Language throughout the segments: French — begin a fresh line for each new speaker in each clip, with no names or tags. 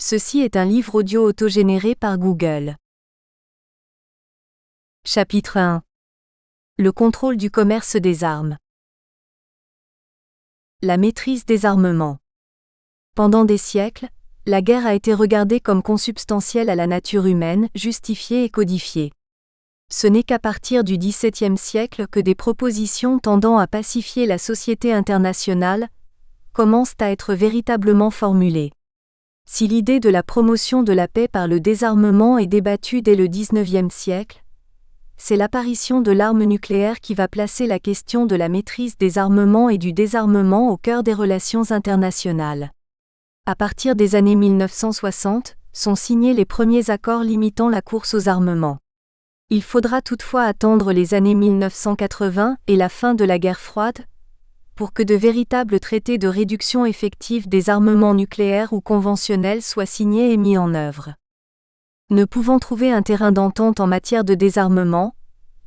Ceci est un livre audio autogénéré par Google. Chapitre 1. Le contrôle du commerce des armes. La maîtrise des armements. Pendant des siècles, la guerre a été regardée comme consubstantielle à la nature humaine, justifiée et codifiée. Ce n'est qu'à partir du XVIIe siècle que des propositions tendant à pacifier la société internationale commencent à être véritablement formulées. Si l'idée de la promotion de la paix par le désarmement est débattue dès le XIXe siècle, c'est l'apparition de l'arme nucléaire qui va placer la question de la maîtrise des armements et du désarmement au cœur des relations internationales. À partir des années 1960, sont signés les premiers accords limitant la course aux armements. Il faudra toutefois attendre les années 1980 et la fin de la guerre froide pour que de véritables traités de réduction effective des armements nucléaires ou conventionnels soient signés et mis en œuvre. Ne pouvant trouver un terrain d'entente en matière de désarmement,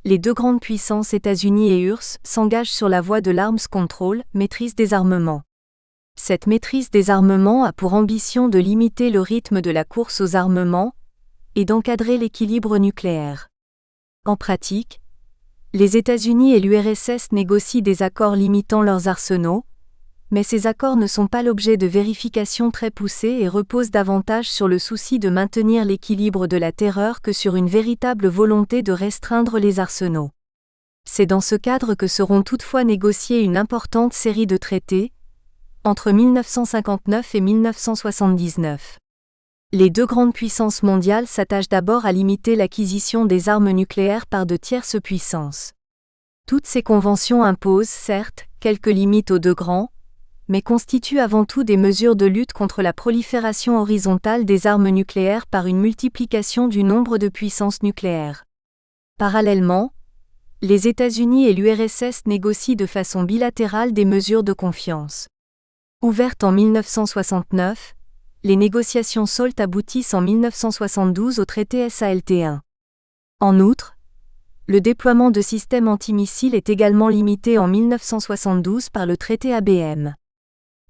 les deux grandes puissances États-Unis et URSS s'engagent sur la voie de l'Arms Control, maîtrise des armements. Cette maîtrise des armements a pour ambition de limiter le rythme de la course aux armements et d'encadrer l'équilibre nucléaire. En pratique, les États-Unis et l'URSS négocient des accords limitant leurs arsenaux, mais ces accords ne sont pas l'objet de vérifications très poussées et reposent davantage sur le souci de maintenir l'équilibre de la terreur que sur une véritable volonté de restreindre les arsenaux. C'est dans ce cadre que seront toutefois négociés une importante série de traités, entre 1959 et 1979. Les deux grandes puissances mondiales s'attachent d'abord à limiter l'acquisition des armes nucléaires par de tierces puissances. Toutes ces conventions imposent, certes, quelques limites aux deux grands, mais constituent avant tout des mesures de lutte contre la prolifération horizontale des armes nucléaires par une multiplication du nombre de puissances nucléaires. Parallèlement, les États-Unis et l'URSS négocient de façon bilatérale des mesures de confiance. Ouvertes en 1969, les négociations SALT aboutissent en 1972 au traité SALT-1. En outre, le déploiement de systèmes antimissiles est également limité en 1972 par le traité ABM.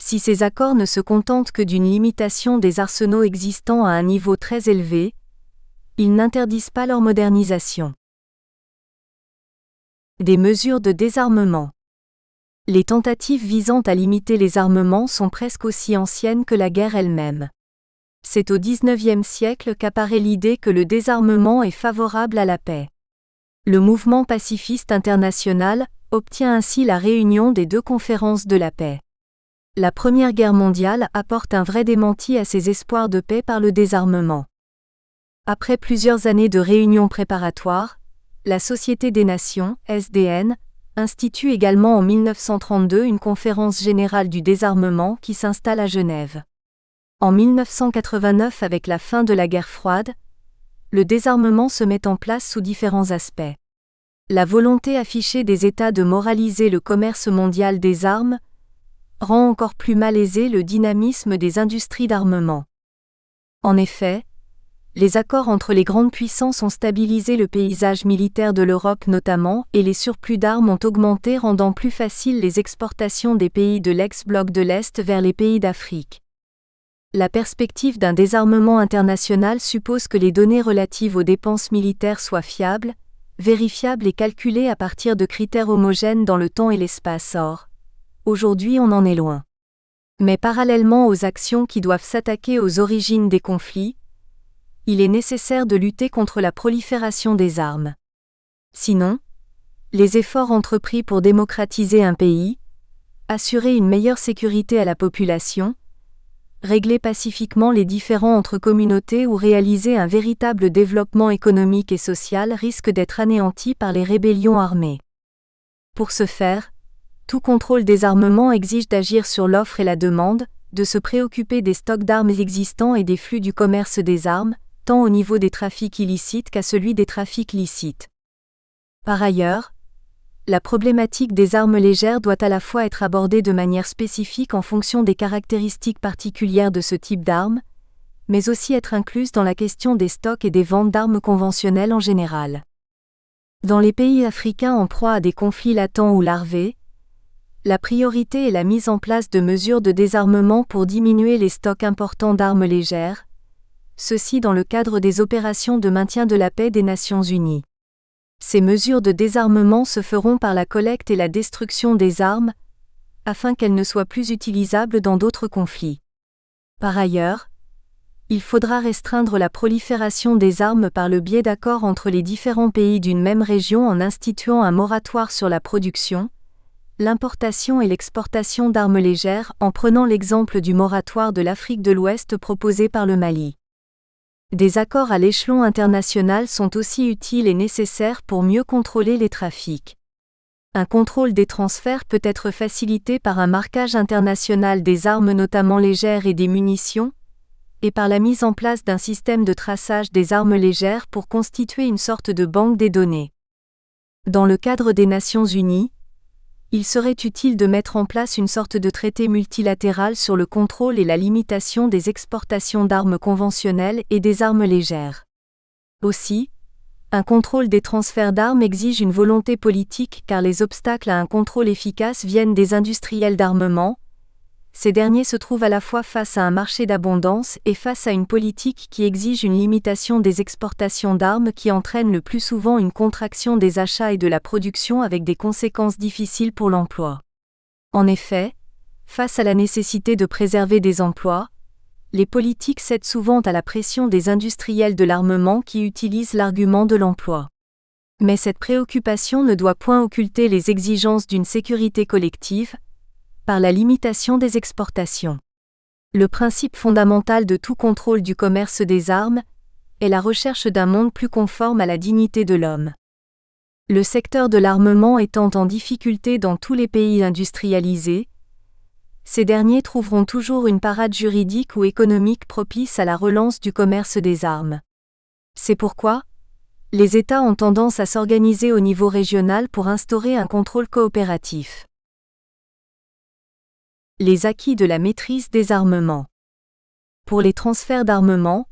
Si ces accords ne se contentent que d'une limitation des arsenaux existants à un niveau très élevé, ils n'interdisent pas leur modernisation. Des mesures de désarmement. Les tentatives visant à limiter les armements sont presque aussi anciennes que la guerre elle-même. C'est au XIXe siècle qu'apparaît l'idée que le désarmement est favorable à la paix. Le mouvement pacifiste international obtient ainsi la réunion des deux conférences de la paix. La Première Guerre mondiale apporte un vrai démenti à ces espoirs de paix par le désarmement. Après plusieurs années de réunions préparatoires, la Société des Nations, SDN, institue également en 1932 une conférence générale du désarmement qui s'installe à Genève. En 1989, avec la fin de la guerre froide, le désarmement se met en place sous différents aspects. La volonté affichée des États de moraliser le commerce mondial des armes rend encore plus malaisé le dynamisme des industries d'armement. En effet, les accords entre les grandes puissances ont stabilisé le paysage militaire de l'Europe notamment, et les surplus d'armes ont augmenté, rendant plus faciles les exportations des pays de l'ex-bloc de l'Est vers les pays d'Afrique. La perspective d'un désarmement international suppose que les données relatives aux dépenses militaires soient fiables, vérifiables et calculées à partir de critères homogènes dans le temps et l'espace. Or, aujourd'hui on en est loin. Mais parallèlement aux actions qui doivent s'attaquer aux origines des conflits, il est nécessaire de lutter contre la prolifération des armes. Sinon, les efforts entrepris pour démocratiser un pays, assurer une meilleure sécurité à la population, régler pacifiquement les différends entre communautés ou réaliser un véritable développement économique et social risquent d'être anéantis par les rébellions armées. Pour ce faire, tout contrôle des armements exige d'agir sur l'offre et la demande, de se préoccuper des stocks d'armes existants et des flux du commerce des armes, tant au niveau des trafics illicites qu'à celui des trafics licites. Par ailleurs, la problématique des armes légères doit à la fois être abordée de manière spécifique en fonction des caractéristiques particulières de ce type d'armes, mais aussi être incluse dans la question des stocks et des ventes d'armes conventionnelles en général. Dans les pays africains en proie à des conflits latents ou larvés, la priorité est la mise en place de mesures de désarmement pour diminuer les stocks importants d'armes légères, ceci dans le cadre des opérations de maintien de la paix des Nations Unies. Ces mesures de désarmement se feront par la collecte et la destruction des armes, afin qu'elles ne soient plus utilisables dans d'autres conflits. Par ailleurs, il faudra restreindre la prolifération des armes par le biais d'accords entre les différents pays d'une même région en instituant un moratoire sur la production, l'importation et l'exportation d'armes légères en prenant l'exemple du moratoire de l'Afrique de l'Ouest proposé par le Mali. Des accords à l'échelon international sont aussi utiles et nécessaires pour mieux contrôler les trafics. Un contrôle des transferts peut être facilité par un marquage international des armes notamment légères et des munitions, et par la mise en place d'un système de traçage des armes légères pour constituer une sorte de banque des données. Dans le cadre des Nations Unies, il serait utile de mettre en place une sorte de traité multilatéral sur le contrôle et la limitation des exportations d'armes conventionnelles et des armes légères. Aussi, un contrôle des transferts d'armes exige une volonté politique car les obstacles à un contrôle efficace viennent des industriels d'armement. Ces derniers se trouvent à la fois face à un marché d'abondance et face à une politique qui exige une limitation des exportations d'armes qui entraîne le plus souvent une contraction des achats et de la production avec des conséquences difficiles pour l'emploi. En effet, face à la nécessité de préserver des emplois, les politiques cèdent souvent à la pression des industriels de l'armement qui utilisent l'argument de l'emploi. Mais cette préoccupation ne doit point occulter les exigences d'une sécurité collective, par la limitation des exportations. Le principe fondamental de tout contrôle du commerce des armes est la recherche d'un monde plus conforme à la dignité de l'homme. Le secteur de l'armement étant en difficulté dans tous les pays industrialisés, ces derniers trouveront toujours une parade juridique ou économique propice à la relance du commerce des armes. C'est pourquoi, les États ont tendance à s'organiser au niveau régional pour instaurer un contrôle coopératif. Les acquis de la maîtrise des armements. Pour les transferts d'armement,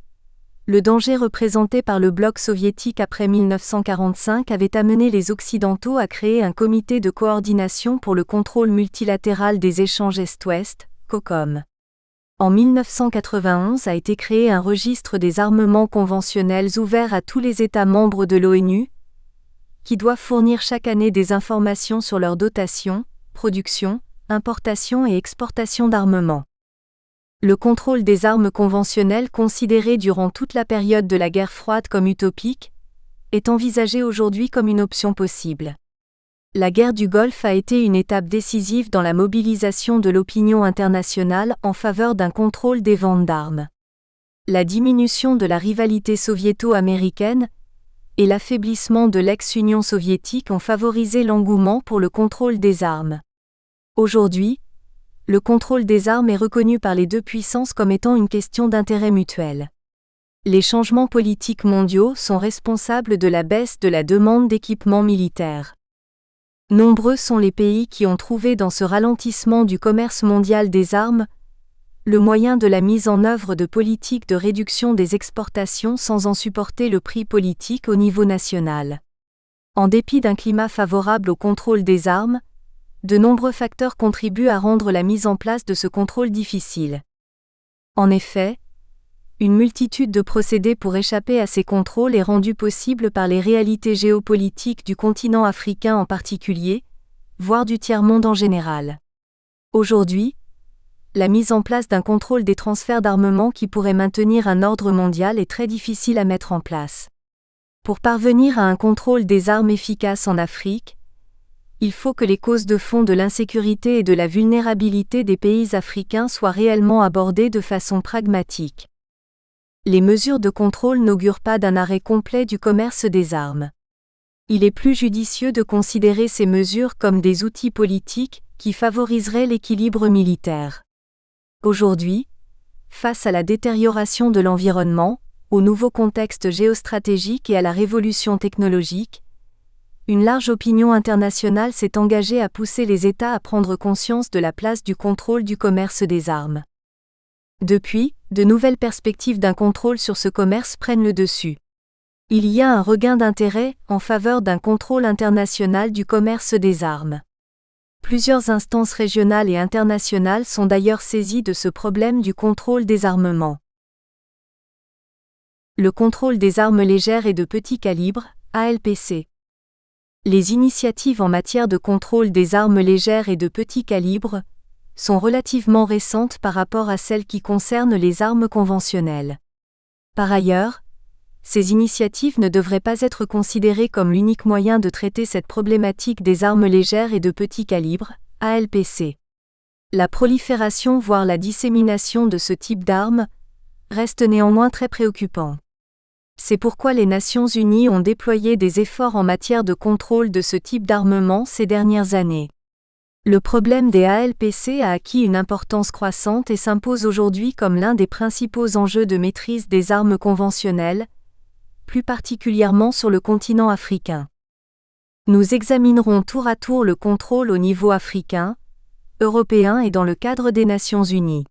le danger représenté par le bloc soviétique après 1945 avait amené les Occidentaux à créer un comité de coordination pour le contrôle multilatéral des échanges Est-Ouest, COCOM. En 1991 a été créé un registre des armements conventionnels ouvert à tous les États membres de l'ONU, qui doivent fournir chaque année des informations sur leur dotation, production, importation et exportation d'armements. Le contrôle des armes conventionnelles considéré durant toute la période de la guerre froide comme utopique, est envisagé aujourd'hui comme une option possible. La guerre du Golfe a été une étape décisive dans la mobilisation de l'opinion internationale en faveur d'un contrôle des ventes d'armes. La diminution de la rivalité soviéto-américaine et l'affaiblissement de l'ex-Union soviétique ont favorisé l'engouement pour le contrôle des armes. Aujourd'hui, le contrôle des armes est reconnu par les deux puissances comme étant une question d'intérêt mutuel. Les changements politiques mondiaux sont responsables de la baisse de la demande d'équipements militaires. Nombreux sont les pays qui ont trouvé dans ce ralentissement du commerce mondial des armes le moyen de la mise en œuvre de politiques de réduction des exportations sans en supporter le prix politique au niveau national. En dépit d'un climat favorable au contrôle des armes, de nombreux facteurs contribuent à rendre la mise en place de ce contrôle difficile. En effet, une multitude de procédés pour échapper à ces contrôles est rendue possible par les réalités géopolitiques du continent africain en particulier, voire du tiers-monde en général. Aujourd'hui, la mise en place d'un contrôle des transferts d'armement qui pourrait maintenir un ordre mondial est très difficile à mettre en place. Pour parvenir à un contrôle des armes efficace en Afrique, il faut que les causes de fond de l'insécurité et de la vulnérabilité des pays africains soient réellement abordées de façon pragmatique. Les mesures de contrôle n'augurent pas d'un arrêt complet du commerce des armes. Il est plus judicieux de considérer ces mesures comme des outils politiques qui favoriseraient l'équilibre militaire. Aujourd'hui, face à la détérioration de l'environnement, au nouveau contexte géostratégique et à la révolution technologique, une large opinion internationale s'est engagée à pousser les États à prendre conscience de la place du contrôle du commerce des armes. Depuis, de nouvelles perspectives d'un contrôle sur ce commerce prennent le dessus. Il y a un regain d'intérêt en faveur d'un contrôle international du commerce des armes. Plusieurs instances régionales et internationales sont d'ailleurs saisies de ce problème du contrôle des armements. Le contrôle des armes légères et de petit calibre, ALPC. Les initiatives en matière de contrôle des armes légères et de petit calibre sont relativement récentes par rapport à celles qui concernent les armes conventionnelles. Par ailleurs, ces initiatives ne devraient pas être considérées comme l'unique moyen de traiter cette problématique des armes légères et de petit calibre, ALPC. La prolifération voire la dissémination de ce type d'armes reste néanmoins très préoccupant. C'est pourquoi les Nations Unies ont déployé des efforts en matière de contrôle de ce type d'armement ces dernières années. Le problème des ALPC a acquis une importance croissante et s'impose aujourd'hui comme l'un des principaux enjeux de maîtrise des armes conventionnelles, plus particulièrement sur le continent africain. Nous examinerons tour à tour le contrôle au niveau africain, européen et dans le cadre des Nations Unies.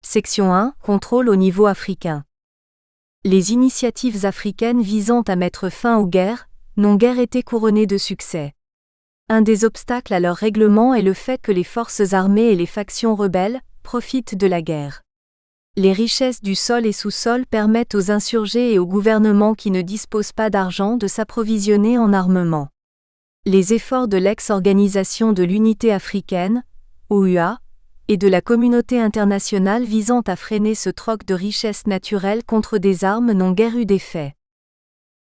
Section 1. Contrôle au niveau africain. Les initiatives africaines visant à mettre fin aux guerres n'ont guère été couronnées de succès. Un des obstacles à leur règlement est le fait que les forces armées et les factions rebelles profitent de la guerre. Les richesses du sol et sous-sol permettent aux insurgés et aux gouvernements qui ne disposent pas d'argent de s'approvisionner en armement. Les efforts de l'ex-Organisation de l'Unité africaine, OUA, et de la communauté internationale visant à freiner ce troc de richesses naturelles contre des armes n'ont guère eu d'effet.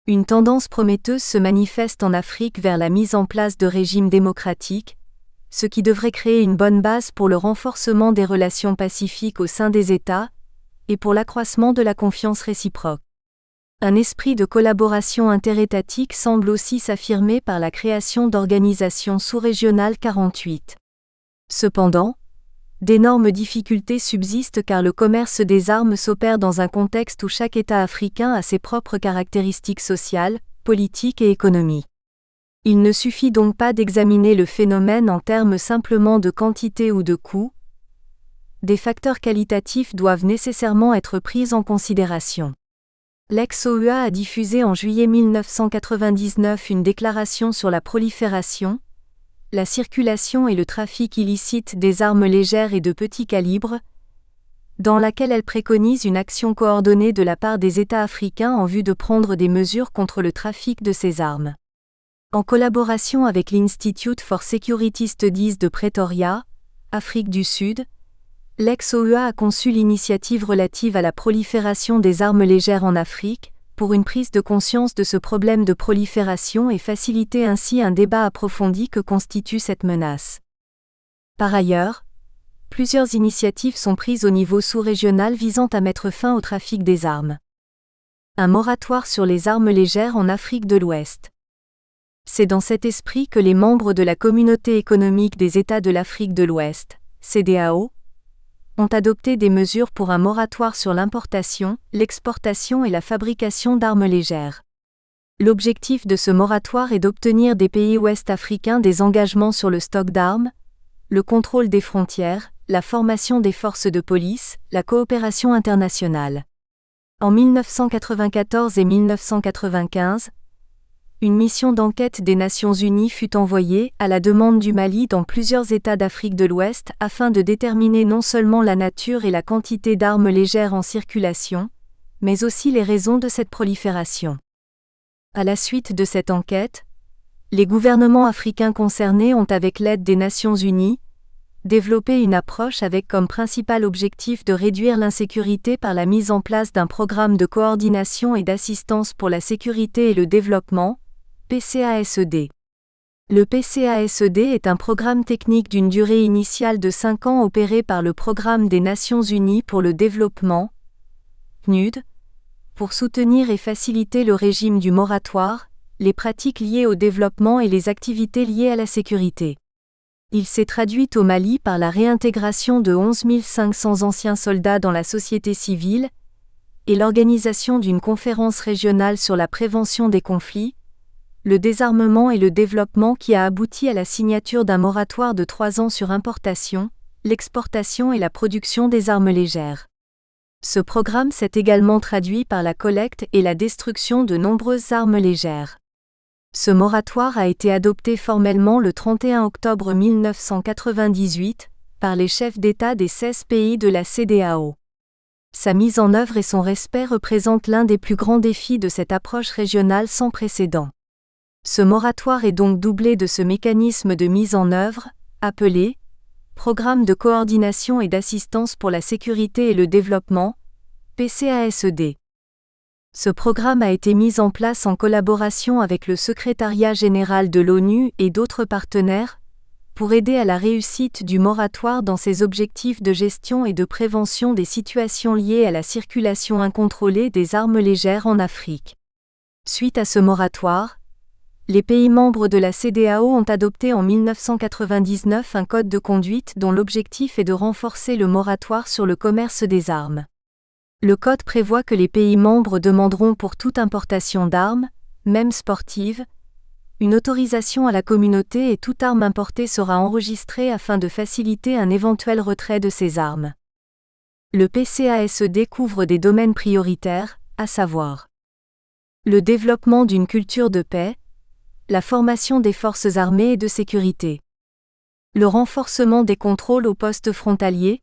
Une tendance prometteuse se manifeste en Afrique vers la mise en place de régimes démocratiques, ce qui devrait créer une bonne base pour le renforcement des relations pacifiques au sein des États et pour l'accroissement de la confiance réciproque. Un esprit de collaboration interétatique semble aussi s'affirmer par la création d'organisations sous-régionales 48. Cependant, d'énormes difficultés subsistent car le commerce des armes s'opère dans un contexte où chaque État africain a ses propres caractéristiques sociales, politiques et économiques. Il ne suffit donc pas d'examiner le phénomène en termes simplement de quantité ou de coût. Des facteurs qualitatifs doivent nécessairement être pris en considération. L'ex-OUA a diffusé en juillet 1999 une déclaration sur la prolifération, la circulation et le trafic illicite des armes légères et de petit calibre, dans laquelle elle préconise une action coordonnée de la part des États africains en vue de prendre des mesures contre le trafic de ces armes. En collaboration avec l'Institute for Security Studies de Pretoria, Afrique du Sud, l'ex-OUA a conçu l'initiative relative à la prolifération des armes légères en Afrique, pour une prise de conscience de ce problème de prolifération et faciliter ainsi un débat approfondi que constitue cette menace. Par ailleurs, plusieurs initiatives sont prises au niveau sous-régional visant à mettre fin au trafic des armes. Un moratoire sur les armes légères en Afrique de l'Ouest. C'est dans cet esprit que les membres de la Communauté économique des États de l'Afrique de l'Ouest, CEDEAO, ont adopté des mesures pour un moratoire sur l'importation, l'exportation et la fabrication d'armes légères. L'objectif de ce moratoire est d'obtenir des pays ouest-africains des engagements sur le stock d'armes, le contrôle des frontières, la formation des forces de police, la coopération internationale. En 1994 et 1995, une mission d'enquête des Nations Unies fut envoyée, à la demande du Mali dans plusieurs États d'Afrique de l'Ouest afin de déterminer non seulement la nature et la quantité d'armes légères en circulation, mais aussi les raisons de cette prolifération. À la suite de cette enquête, les gouvernements africains concernés ont avec l'aide des Nations Unies, développé une approche avec comme principal objectif de réduire l'insécurité par la mise en place d'un programme de coordination et d'assistance pour la sécurité et le développement, PCASED. Le PCASED est un programme technique d'une durée initiale de 5 ans opéré par le Programme des Nations Unies pour le développement, PNUD, pour soutenir et faciliter le régime du moratoire, les pratiques liées au développement et les activités liées à la sécurité. Il s'est traduit au Mali par la réintégration de 11 500 anciens soldats dans la société civile et l'organisation d'une conférence régionale sur la prévention des conflits, le désarmement et le développement qui a abouti à la signature d'un moratoire de 3 ans sur importation, l'exportation et la production des armes légères. Ce programme s'est également traduit par la collecte et la destruction de nombreuses armes légères. Ce moratoire a été adopté formellement le 31 octobre 1998 par les chefs d'État des 16 pays de la CEDEAO. Sa mise en œuvre et son respect représentent l'un des plus grands défis de cette approche régionale sans précédent. Ce moratoire est donc doublé de ce mécanisme de mise en œuvre, appelé Programme de coordination et d'assistance pour la sécurité et le développement, PCASED. Ce programme a été mis en place en collaboration avec le Secrétariat général de l'ONU et d'autres partenaires, pour aider à la réussite du moratoire dans ses objectifs de gestion et de prévention des situations liées à la circulation incontrôlée des armes légères en Afrique. Suite à ce moratoire, les pays membres de la CEDEAO ont adopté en 1999 un code de conduite dont l'objectif est de renforcer le moratoire sur le commerce des armes. Le code prévoit que les pays membres demanderont pour toute importation d'armes, même sportives, une autorisation à la communauté et toute arme importée sera enregistrée afin de faciliter un éventuel retrait de ces armes. Le PCASED couvre des domaines prioritaires, à savoir le développement d'une culture de paix, la formation des forces armées et de sécurité, le renforcement des contrôles aux postes frontaliers,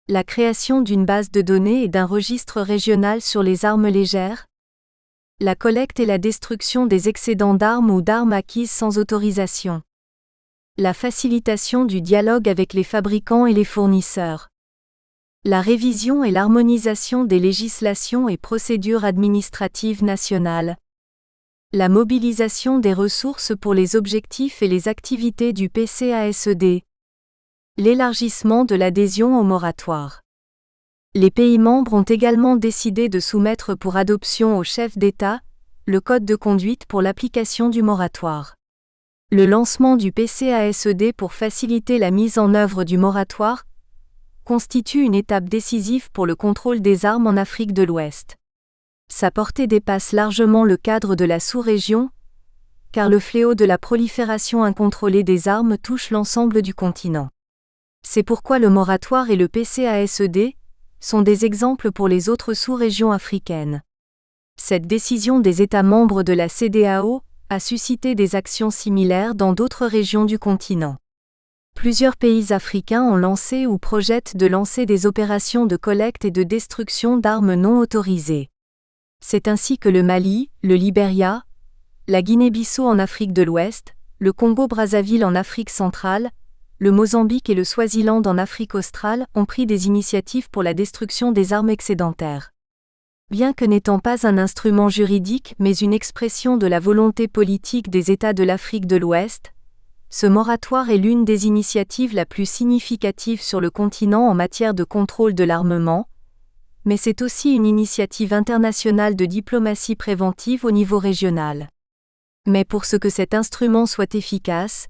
la création d'une base de données et d'un registre régional sur les armes légères, la collecte et la destruction des excédents d'armes ou d'armes acquises sans autorisation, la facilitation du dialogue avec les fabricants et les fournisseurs, la révision et l'harmonisation des législations et procédures administratives nationales, la mobilisation des ressources pour les objectifs et les activités du PCASED, l'élargissement de l'adhésion au moratoire. Les pays membres ont également décidé de soumettre pour adoption au chef d'État le code de conduite pour l'application du moratoire. Le lancement du PCASED pour faciliter la mise en œuvre du moratoire constitue une étape décisive pour le contrôle des armes en Afrique de l'Ouest. Sa portée dépasse largement le cadre de la sous-région, car le fléau de la prolifération incontrôlée des armes touche l'ensemble du continent. C'est pourquoi le moratoire et le PCASED sont des exemples pour les autres sous-régions africaines. Cette décision des États membres de la CEDEAO a suscité des actions similaires dans d'autres régions du continent. Plusieurs pays africains ont lancé ou projettent de lancer des opérations de collecte et de destruction d'armes non autorisées. C'est ainsi que le Mali, le Libéria, la Guinée-Bissau en Afrique de l'Ouest, le Congo-Brazzaville en Afrique centrale, le Mozambique et le Swaziland en Afrique australe ont pris des initiatives pour la destruction des armes excédentaires. Bien que n'étant pas un instrument juridique mais une expression de la volonté politique des États de l'Afrique de l'Ouest, ce moratoire est l'une des initiatives la plus significative sur le continent en matière de contrôle de l'armement, mais c'est aussi une initiative internationale de diplomatie préventive au niveau régional. Mais pour ce que cet instrument soit efficace,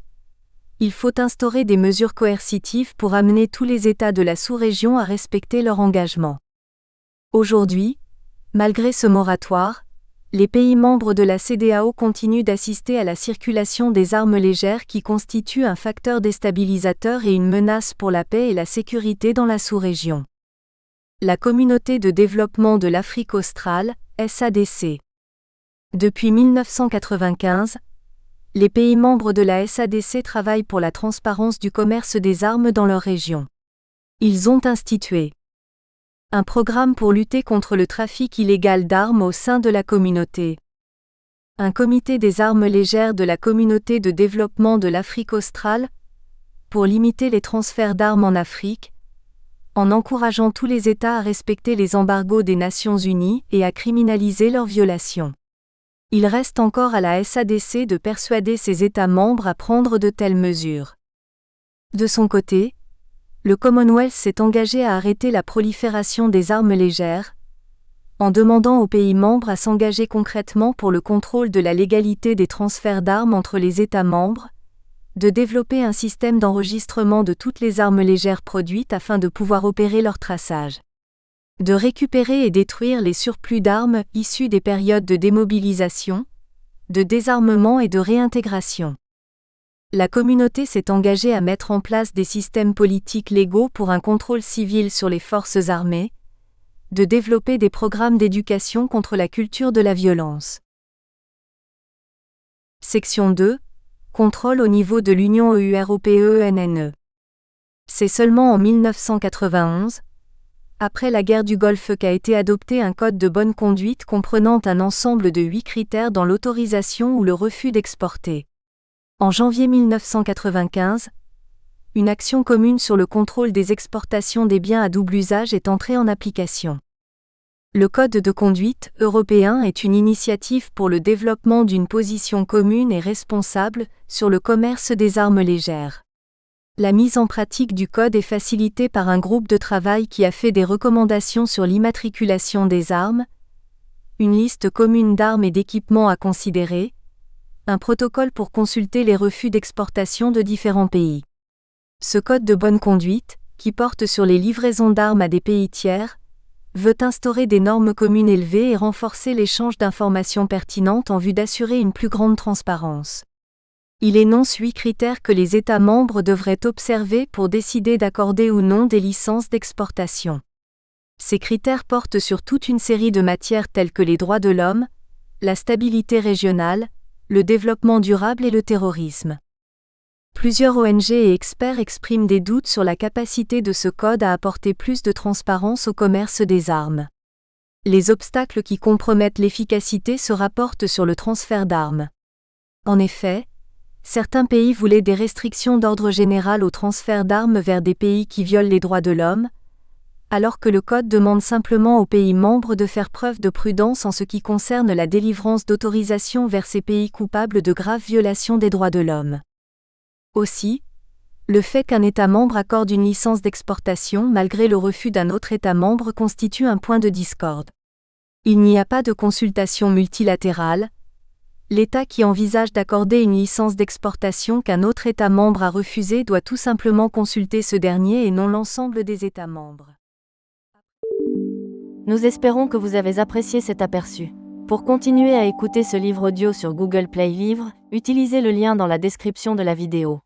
il faut instaurer des mesures coercitives pour amener tous les États de la sous-région à respecter leur engagement. Aujourd'hui, malgré ce moratoire, les pays membres de la CEDEAO continuent d'assister à la circulation des armes légères qui constituent un facteur déstabilisateur et une menace pour la paix et la sécurité dans la sous-région. La Communauté de développement de l'Afrique australe, SADC. Depuis 1995, les pays membres de la SADC travaillent pour la transparence du commerce des armes dans leur région. Ils ont institué un programme pour lutter contre le trafic illégal d'armes au sein de la communauté. Un comité des armes légères de la Communauté de développement de l'Afrique australe pour limiter les transferts d'armes en Afrique, en encourageant tous les États à respecter les embargos des Nations Unies et à criminaliser leurs violations. Il reste encore à la SADC de persuader ses États membres à prendre de telles mesures. De son côté, le Commonwealth s'est engagé à arrêter la prolifération des armes légères, en demandant aux pays membres à s'engager concrètement pour le contrôle de la légalité des transferts d'armes entre les États membres, de développer un système d'enregistrement de toutes les armes légères produites afin de pouvoir opérer leur traçage, de récupérer et détruire les surplus d'armes issus des périodes de démobilisation, de désarmement et de réintégration. La communauté s'est engagée à mettre en place des systèmes politiques légaux pour un contrôle civil sur les forces armées, de développer des programmes d'éducation contre la culture de la violence. Section 2. Contrôle au niveau de l'Union EUROPENNE. C'est seulement en 1991, Après la guerre du Golfe qu'a été adopté un code de bonne conduite comprenant un ensemble de 8 critères dans l'autorisation ou le refus d'exporter. En janvier 1995, une action commune sur le contrôle des exportations des biens à double usage est entrée en application. Le Code de conduite européen est une initiative pour le développement d'une position commune et responsable sur le commerce des armes légères. La mise en pratique du code est facilitée par un groupe de travail qui a fait des recommandations sur l'immatriculation des armes, une liste commune d'armes et d'équipements à considérer, un protocole pour consulter les refus d'exportation de différents pays. Ce code de bonne conduite, qui porte sur les livraisons d'armes à des pays tiers, veut instaurer des normes communes élevées et renforcer l'échange d'informations pertinentes en vue d'assurer une plus grande transparence. Il énonce 8 critères que les États membres devraient observer pour décider d'accorder ou non des licences d'exportation. Ces critères portent sur toute une série de matières telles que les droits de l'homme, la stabilité régionale, le développement durable et le terrorisme. Plusieurs ONG et experts expriment des doutes sur la capacité de ce code à apporter plus de transparence au commerce des armes. Les obstacles qui compromettent l'efficacité se rapportent sur le transfert d'armes. En effet, certains pays voulaient des restrictions d'ordre général au transfert d'armes vers des pays qui violent les droits de l'homme, alors que le Code demande simplement aux pays membres de faire preuve de prudence en ce qui concerne la délivrance d'autorisations vers ces pays coupables de graves violations des droits de l'homme. Aussi, le fait qu'un État membre accorde une licence d'exportation malgré le refus d'un autre État membre constitue un point de discorde. Il n'y a pas de consultation multilatérale. L'État qui envisage d'accorder une licence d'exportation qu'un autre État membre a refusée doit tout simplement consulter ce dernier et non l'ensemble des États membres.
Nous espérons que vous avez apprécié cet aperçu. Pour continuer à écouter ce livre audio sur Google Play Livres, utilisez le lien dans la description de la vidéo.